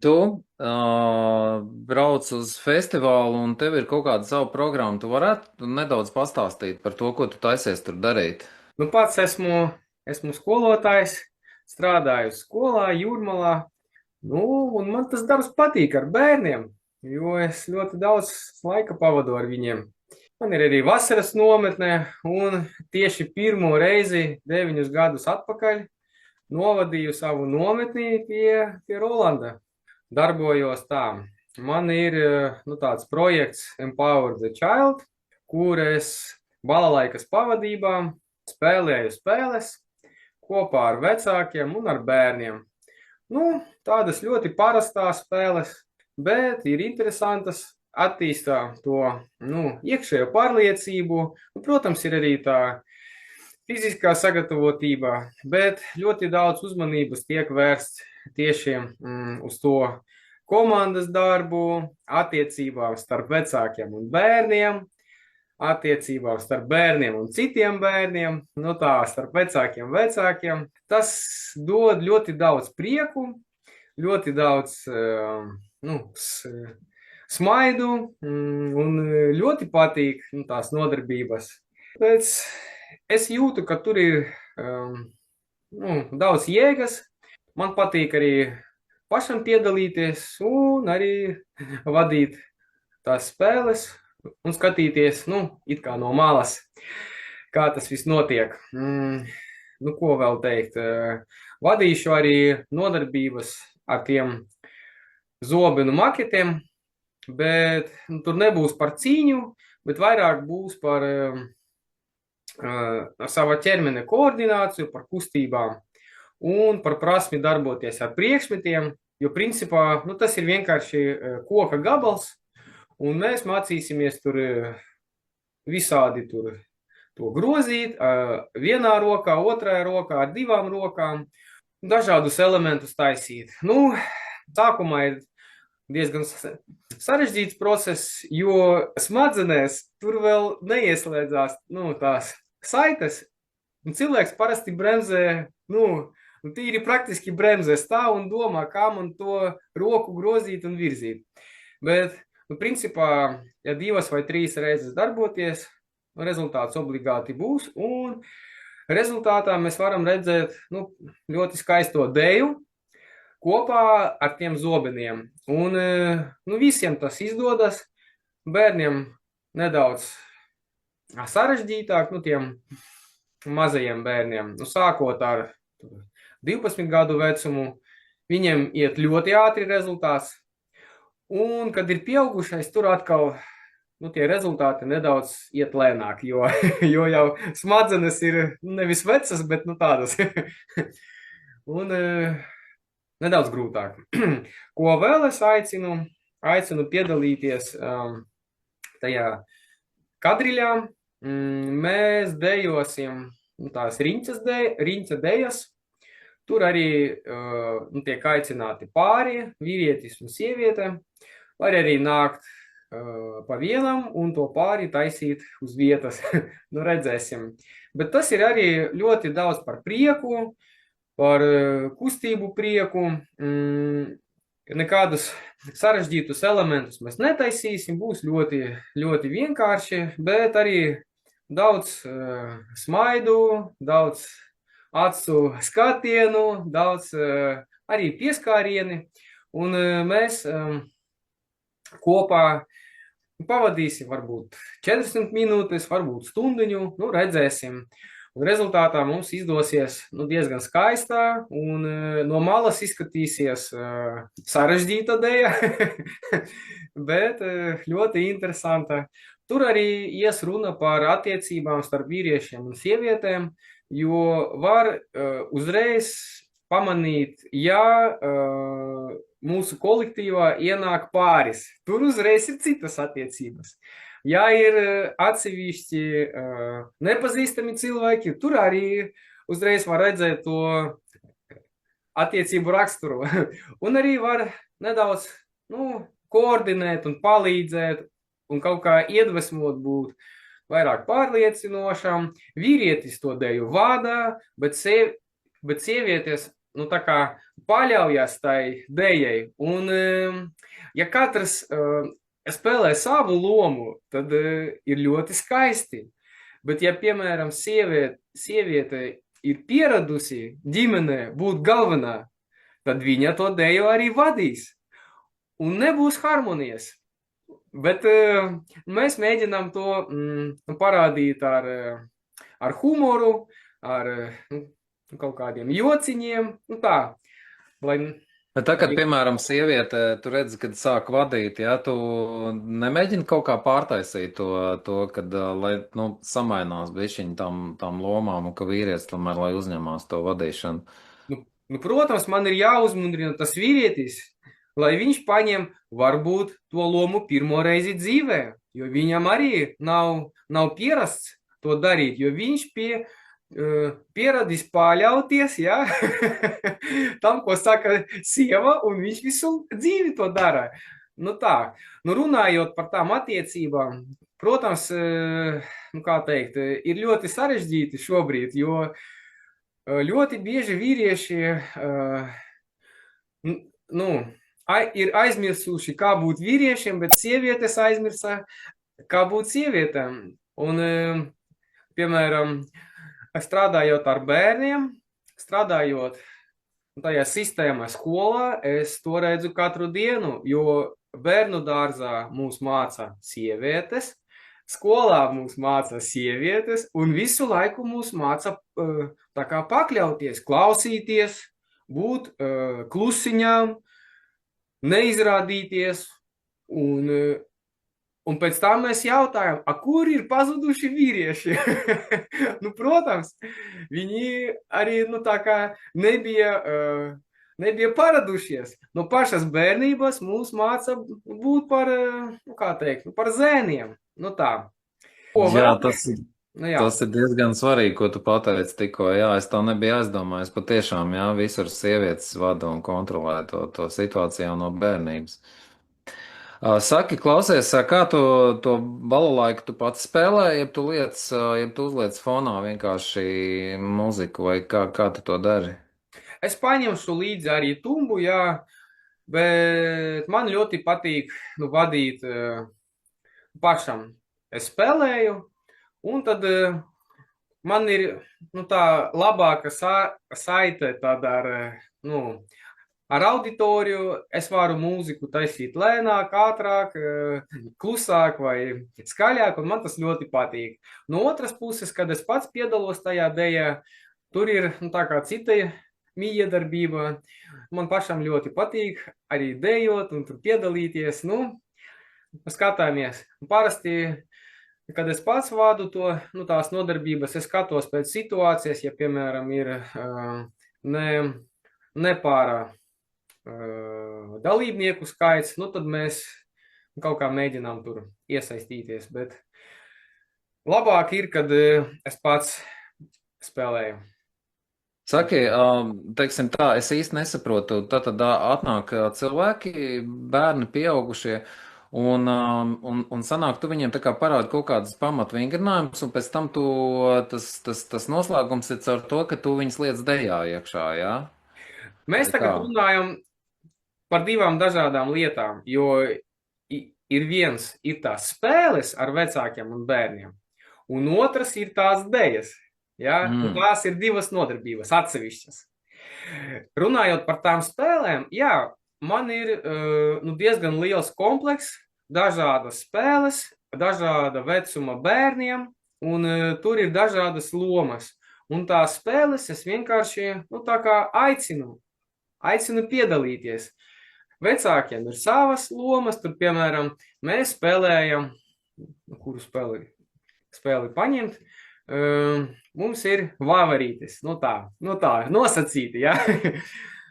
Tu brauc uz festivālu un tev ir kaut kāda sava programma. Tu varētu nedaudz pastāstīt par to, ko tu taisies tur darīt. Nu, pats esmu skolotājs, strādāju skolā, Jūrmalā. Nu, un man tas darbs patīk ar bērniem, jo es ļoti daudz laika pavadu ar viņiem. Man ir arī vasaras nometnē, un tieši pirmo reizi 9 gadus atpakaļ novadīju savu nometni pie Rolanda. Darbojos tā. Man ir tāds projekts Empower the Child, kur es balalaikas pavadībā spēlēju spēles kopā ar vecākiem un ar bērniem. Nu, tādas ļoti parastās spēles, bet ir interesantas, attīstā to iekšējo pārliecību. Nu, protams, ir arī tā fiziskā sagatavotība, bet ļoti daudz uzmanības tiek vērsts tieši uz to komandas darbu, attiecībām starp vecākiem un bērniem, attiecībām starp bērniem un citiem bērniem, nu tā, starp vecākiem vecākiem. Tas dod ļoti daudz prieku, ļoti daudz smaidu un ļoti patīk tās nodarbības. Pēc es jūtu, ka tur ir daudz jēgas. Man patīk arī pašam piedalīties un arī vadīt tās spēles un skatīties, it kā no malas, kā tas viss notiek. Nu, ko vēl teikt? Vadīšu arī nodarbības ar tiem zobenu maketiem, bet tur nebūs par cīņu, bet vairāk būs par sava ķermeņa koordināciju, par kustībām un par prasmi darboties ar priekšmetiem, jo principā tas ir vienkārši koka gabals, un mēs mācīsimies tur visādi tur to grozīt, vienā rokā, otrajā rokā, ar divām rokām, dažādus elementus taisīt. Nu, sākumā ir diezgan sarežģīts process, jo smadzenēs tur vēl neieslēdzās tās saites, un cilvēks parasti bremzē, tīri praktiski bremzē stāv un domā, kā man to roku grozīt un virzīt. Bet, principā, ja 2 vai 3 reizes darboties, rezultāts obligāti būs, un rezultātā mēs varam redzēt ļoti skaisto deju kopā ar tiem zobeniem. Un visiem tas izdodas, bērniem nedaudz sarežģītāk, tiem mazajiem bērniem, sākot ar 12 gadu vecumu, viņiem iet ļoti ātri rezultāts, un kad ir pieaugušais, tur atkal tie rezultāti nedaudz iet lēnāk, jo jau smadzenes ir nevis vecas, bet tādas. Un nedaudz grūtāk. Ko vēl es aicinu piedalīties tajā kadriļā. Mēs dejosim tās riņķa dejas. Tur arī tiek aicināti pāri, vīrietis un sieviete. Var arī nākt pa vienam un to pāri taisīt uz vietas. Nu, redzēsim. Bet tas ir arī ļoti daudz par prieku, par kustību prieku. Nekādus sarežģītus elementus mēs netaisīsim, būs ļoti, ļoti vienkārši, bet arī daudz smaidu, daudz acu skatienu, daudz arī pieskārieni, un mēs kopā pavadīsim varbūt 40 minūtes, varbūt stundiņu, redzēsim. Un rezultātā mums izdosies diezgan skaistā un no malas izskatīsies sarežģīta deja, bet ļoti interesanta. Tur arī ies runa par attiecībām starp vīriešiem un sievietēm, jo var uzreiz pamanīt, ja mūsu kolektīvā ienāk pāris. Tur uzreiz ir citas attiecības. Ja ir atsevišķi nepazīstami cilvēki, tur arī uzreiz var redzēt to attiecību raksturu. Un arī var nedaudz koordinēt un palīdzēt un kaut kā iedvesmot būt vairāk pārliecinošam. Vīrietis to deju vada, bet sievietes nu, tā kā paļaujas tai dejai. Un, ja katrs spēlē savu lomu, tad ir ļoti skaisti. Bet, ja, piemēram, sieviete ir pieradusi ģimenē būt galvenā, tad viņa to deju arī vadīs. Un nebūs harmonijas. Bet mēs mēģinām to parādīt ar humoru, ar kaut kādiem jociņiem. Nu tā, lai. Bet tā, kad, piemēram, sieviete, tu redzi, kad sāk vadīt, ja tu nemēģini kaut kā pārtaisīt kad, lai, nu, samainās bišķiņ tam lomām, un ka vīrietis tomēr, lai uzņemās to vadīšanu. Protams, man ir jāuzmundrina tas vīrietis, lai viņš paņem varbūt to lomu pirmo reizi dzīvē, jo viņam arī nav pierasts to darīt, jo viņš pieradis paļauties, ja? Tam, ko saka sieva, un viņš visu dzīvi to dara. Nu tā, nu runājot par tām attiecībām, protams, nu kā teikt, ir ļoti sarežģīti šobrīd, jo ļoti bieži vīrieši nu, ir aizmirsuši, kā būt vīriešiem, bet sievietes aizmirsa, kā būt sievietēm. Un, piemēram, strādājot ar bērniem, strādājot tajā sistēmā skolā, es to redzu katru dienu, jo bērnu dārzā mūs māca sievietes, skolā mūs māca sievietes, un visu laiku mūs māca tā kā pakļauties, klausīties, būt klusiņām, neizrādīties, un pēc tam mēs jautājam, kur ir pazuduši vīrieši? Nu, protams, viņi arī, nu, tā kā nebija paradušies. No pašas bērnības mūs māca būt par, nu, kā teikt, par zēniem. Nu, tā. Jā, tas ir. Nu, jā. Tas ir diezgan svarīgi, ko tu pateici tikko. Jā, es tā nebiju aizdomājies. Patiešām, jā, visur sievietes vada un kontrolē to situāciju no bērnības. Saki, klausies, kā tu to balalaiku tu pats spēlē, ja tu uzliec fonā vienkārši muziku, vai kā tu to dari? Es paņemšu līdzi arī tumbu, jā, bet man ļoti patīk vadīt pašam. Es spēlēju, un tad man ir tā labāka saite tāda ar auditoriju. Es varu mūziku taisīt lēnāk, ātrāk, klusāk vai skaļāk, un man tas ļoti patīk. No otras puses, kad es pats piedalos tajā dejā, tur ir tā kā cita miedarbība. Man pašam ļoti patīk arī dejot un tur piedalīties. Nu, skatāmies. Parasti, kad es pats vādu tās nodarbības, es skatos pēc situācijas, ja, piemēram, ir nepārā dalībnieku skaits, nu tad mēs kaut kā mēģinām tur iesaistīties, bet labāk ir, kad es pats spēlēju. Saki, teiksim tā, es īsti nesaprotu, tad atnāk cilvēki, bērni, pieaugušie, un sanāk, tu viņiem tā kā parādi kaut kādas pamatvingrinājumus, un pēc tam tas noslēgums ir caur to, ka tu viņus liec dejā iekšā, jā? Mēs tagad runājam par divām dažādām lietām, jo ir tās spēles ar vecākiem un bērniem, un otras ir tās dejas. Ja? Un tās ir divas nodarbības, atsevišķas. Runājot par tām spēlēm, jā, man ir diezgan liels komplekss, dažādas spēles, dažāda vecuma bērniem, un tur ir dažādas lomas. Un tās spēles es vienkārši tā kā aicinu piedalīties. Vecākiem ir savas lomas, tur, piemēram, mēs spēlējam, kuru spēli paņemt, mums ir vāverītes, nosacīti, ja?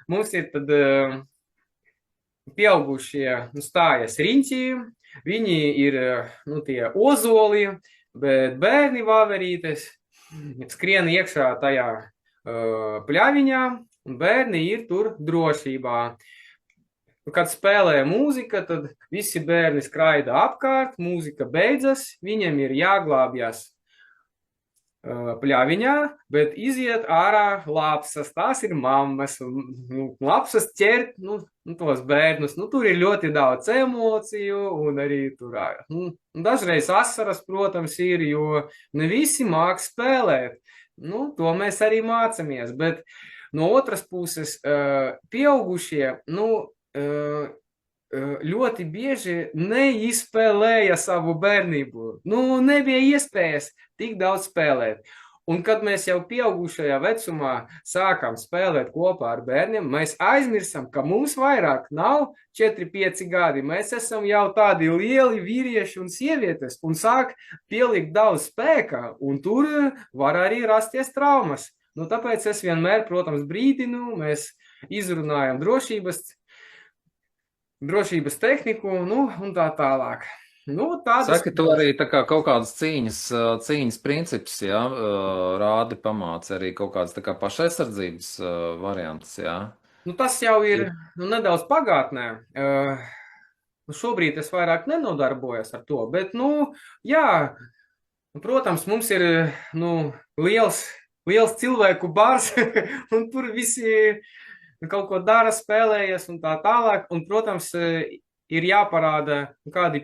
Mums ir tad pieaugušie stājas riņķī, viņi ir tie ozoli, bet bērni vāverītes skrien iekšā tajā pļaviņā, un bērni ir tur drošībā. Kad spēlē mūzika, tad visi bērni skraida apkārt, mūzika beidzas, viņiem ir jāglābjas pļaviņā, bet iziet ārā lapsas, tās ir mammas, un lapsas ķert, tos bērnus, tur ir ļoti daudz emociju, un arī tur, dažreiz asaras, protams, ir, jo ne visi māk spēlēt, to mēs arī mācamies, bet no otras puses, pieaugušie, ļoti bieži neizspēlēja savu bērnību. Nebija iespējas tik daudz spēlēt. Un kad mēs jau pieaugušajā vecumā sākam spēlēt kopā ar bērniem, mēs aizmirstam, ka mums vairāk nav 4-5 gadi. Mēs esam jau tādi lieli vīrieši un sievietes un sāk pielikt daudz spēka, un tur var arī rasties traumas. Tāpēc es vienmēr, protams, brīdinu, mēs izrunājam drošības tehniku, un tā tālāk. Saki, tu arī tā kā kaut kādas cīņas princips, jā, rādi pamāci arī kaut kādas tā kā pašaizsardzības variantus, jā? Tas jau ir nedaudz pagātnē. Šobrīd es vairāk nenodarbojos ar to, bet, jā, protams, mums ir, liels cilvēku bars, un tur visi kaut ko dara, spēlējas un tā tālāk, un, protams, ir jāparāda kādi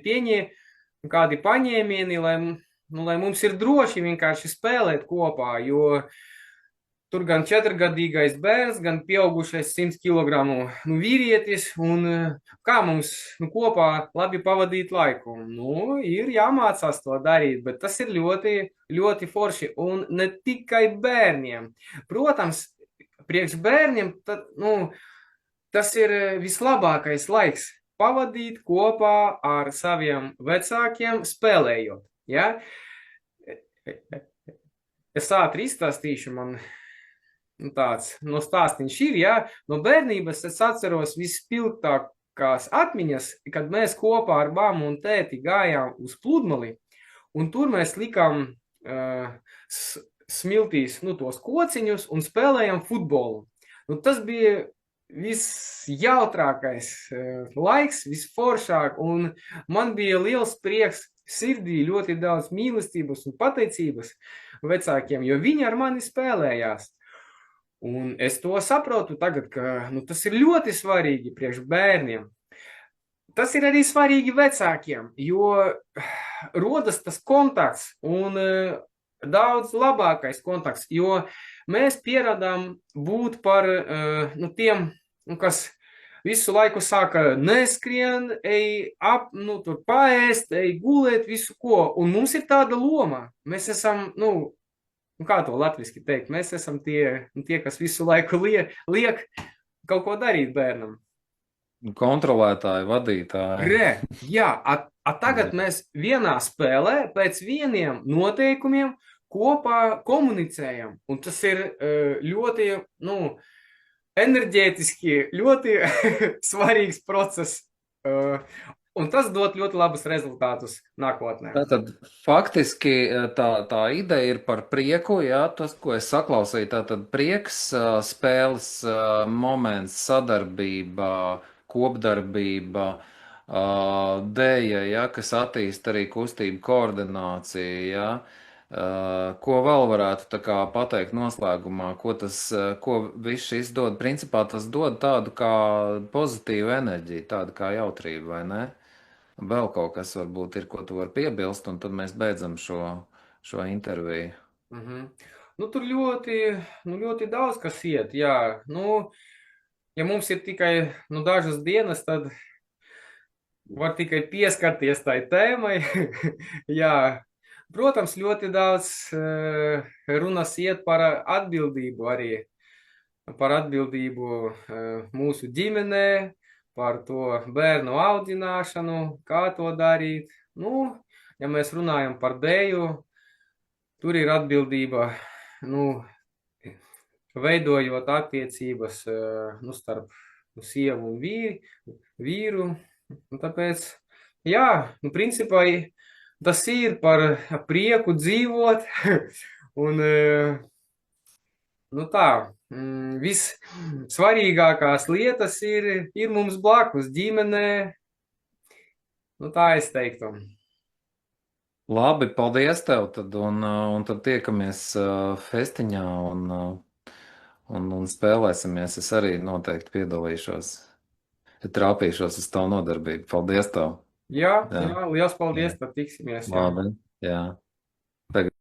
paņēmieni, lai mums ir droši vienkārši spēlēt kopā, jo tur gan 4-gadīgais bērns, gan pieaugušais 100 kilogramu vīrietis, un kā mums kopā labi pavadīt laiku? Ir jāmācās to darīt, bet tas ir ļoti, ļoti forši, un ne tikai bērniem. Protams, priekš bērniem tas ir vislabākais laiks pavadīt kopā ar saviem vecākiem spēlējot. Ja? Es ātri izstāstīšu, man tāds stāstiņš ir, ja? No bērnības es atceros vispilgtākās atmiņas, kad mēs kopā ar mammu un tēti gājām uz pludmali, un tur mēs likām smiltīs, tos kociņus un spēlējam futbolu. Tas bija visjautrākais laiks, visforšāk, un man bija liels prieks sirdī, ļoti daudz mīlestības un pateicības vecākiem, jo viņi ar mani spēlējās. Un es to saprotu tagad, ka tas ir ļoti svarīgi priekš bērniem. Tas ir arī svarīgi vecākiem, jo rodas tas kontakts un daudz labākais kontakts, jo mēs pieradām būt par tiem, kas visu laiku saka, neskrien, ej tur paēst, ej gulēt, visu ko, un mums ir tāda loma. Mēs esam, kā to latviski teikt, mēs esam tie, kas visu laiku liek kaut ko darīt bērnam. Kontrolētāji, vadītāji. Jā, tagad mēs vienā spēlē pēc vieniem noteikumiem kopā komunicējam, un tas ir ļoti, enerģētiski, ļoti svarīgs process, un tas dod ļoti labus rezultātus nākotnē. Tātad faktiski tā ideja ir par prieku, jā, tas, ko es saklausīju, tātad prieks, spēles moments, sadarbība, kopdarbība, dēja, ja, kas attīsta arī kustību koordināciju, ja. Ko vēl varētu tā kā pateikt noslēgumā, ko viss šis dod? Principā tas dod tādu kā pozitīvu enerģiju, tādu kā jautrību, vai ne? Vēl kaut kas varbūt ir, ko tu vari piebilst, un tad mēs beidzam šo interviju. Tur ļoti daudz kas iet, jā. Ja mums ir tikai dažas dienas, tad var tikai pieskarties tai tēmai. Jā, protams, ļoti daudz runas iet par atbildību arī. Par atbildību mūsu ģimenē, par to bērnu audzināšanu, kā to darīt. Ja mēs runājam par dēju, tur ir atbildība, veidojot attiecības starp sievu un vīru. Tāpēc, jā, principā tas ir par prieku dzīvot. Un, tā, vissvarīgākās lietas ir mums blakus ģimenē. Tā es teiktu. Labi, paldies tev tad, un tad tiekamies festiņā un spēlēsimies. Es arī noteikti piedalīšos, ja trāpīšos uz tavu nodarbību. Paldies tev! Jā, Jā, jā, liels jā. paldies, tad tiksimies, jā. Labi, jā. Tagad